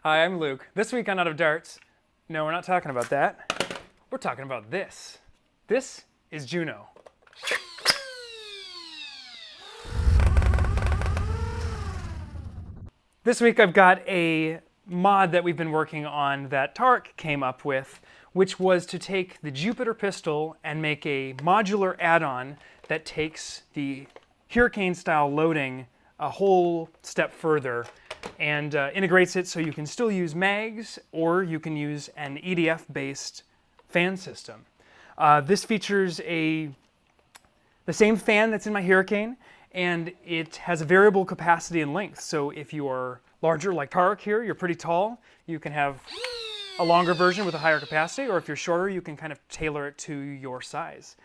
Hi, I'm Luke. This week on Out of Darts, no, we're not talking about that. We're talking about this. This is Juno. This week I've got a mod that we've been working on that Tarek came up with, which was to take the Jupiter pistol and make a modular add-on that takes the HIRricane style loading a whole step further and integrates it so you can still use mags or you can use an EDF based fan system. This features the same fan that's in my HIRricane, and it has a variable capacity and length. So if you are larger like Tarek here, you're pretty tall, you can have a longer version with a higher capacity, or if you're shorter, you can kind of tailor it to your size.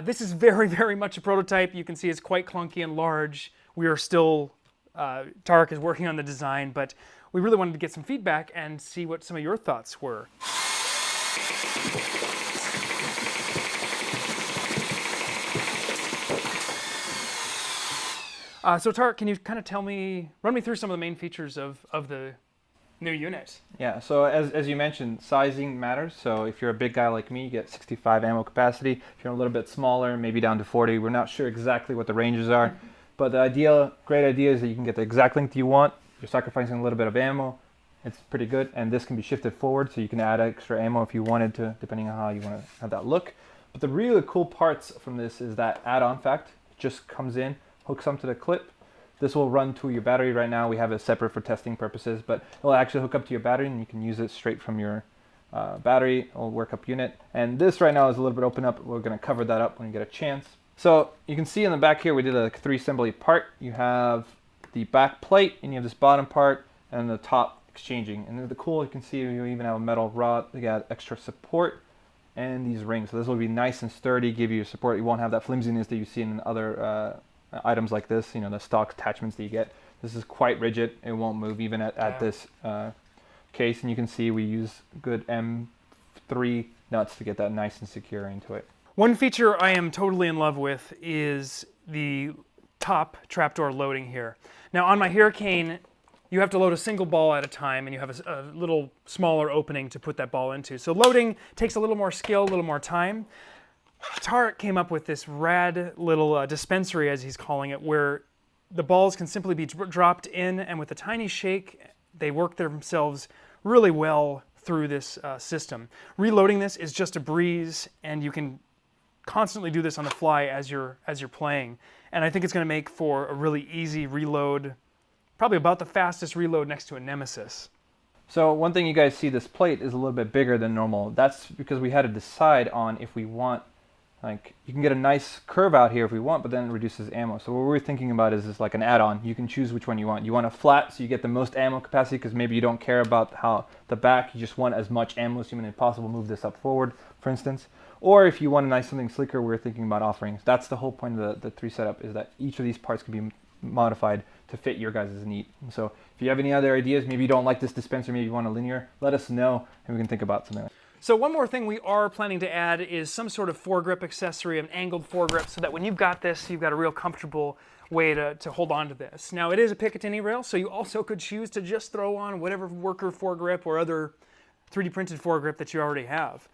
This is very, very much a prototype. You can see it's quite clunky and large. We are still, Tarek is working on the design, but we really wanted to get some feedback and see what some of your thoughts were. So Tarek, can you kind of run me through some of the main features of the new unit? Yeah, so as you mentioned, sizing matters. So if you're a big guy like me, you get 65 ammo capacity. If you're a little bit smaller, maybe down to 40. We're not sure exactly what the ranges are, but the great idea is that you can get the exact length you want. You're sacrificing a little bit of ammo. It's pretty good, and this can be shifted forward, so you can add extra ammo if you wanted to, depending on how you want to have that look. But the really cool parts from this is that add-on fact. It just comes in, hooks onto the clip. This will run to your battery. Right now we have it separate for testing purposes, but it will actually hook up to your battery and you can use it straight from your battery or workup unit. And this right now is a little bit open up. We're going to cover that up when you get a chance. So you can see in the back here we did a 3-assembly part. You have the back plate and you have this bottom part and the top exchanging. And the cool, you can see you even have a metal rod. We got extra support and these rings. So this will be nice and sturdy, give you support. You won't have that flimsiness that you see in other items like this, you know, the stock attachments that you get. This is quite rigid. It won't move even at this case. And you can see we use good M3 nuts to get that nice and secure into it. One feature I am totally in love with is the top trapdoor loading here. Now on my HIRricane, you have to load a single ball at a time and you have a little smaller opening to put that ball into. So loading takes a little more skill, a little more time. Tarek came up with this rad little dispensary, as he's calling it, where the balls can simply be dropped in, and with a tiny shake, they work themselves really well through this system. Reloading this is just a breeze, and you can constantly do this on the fly as you're playing. And I think it's going to make for a really easy reload, probably about the fastest reload next to a Nemesis. So one thing you guys see, this plate is a little bit bigger than normal. That's because we had to decide on if we want, like, you can get a nice curve out here if we want, but then it reduces ammo. So what we're thinking about is like an add-on. You can choose which one you want. You want a flat so you get the most ammo capacity because maybe you don't care about how the back, you just want as much ammo as humanly possible. Move this up forward, for instance. Or if you want a nice something slicker, we're thinking about offerings. That's the whole point of the 3 setup, is that each of these parts can be modified to fit your guys' need. So if you have any other ideas, maybe you don't like this dispenser, maybe you want a linear, let us know and we can think about something. So one more thing we are planning to add is some sort of foregrip accessory, an angled foregrip, so that when you've got this, you've got a real comfortable way to hold on to this. Now it is a Picatinny rail, so you also could choose to just throw on whatever worker foregrip or other 3D printed foregrip that you already have.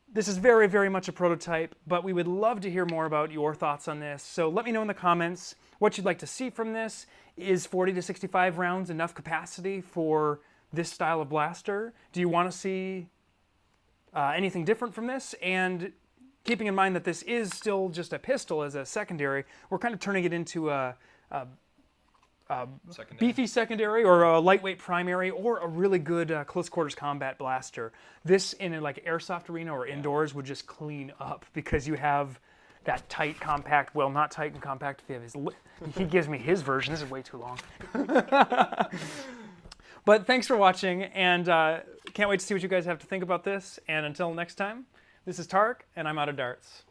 This is very, very much a prototype, but we would love to hear more about your thoughts on this. So let me know in the comments what you'd like to see from this. Is 40 to 65 rounds enough capacity for this style of blaster? Do you want to see anything different from this? And keeping in mind that this is still just a pistol as a secondary, we're kind of turning it into a beefy secondary or a lightweight primary or a really good close quarters combat blaster. This in a like airsoft arena or indoors would just clean up because you have that tight, compact, well, not tight and compact. If you have his, he gives me his version. This is way too long. But thanks for watching, and can't wait to see what you guys have to think about this. And until next time, this is Tarek, and I'm Out of Darts.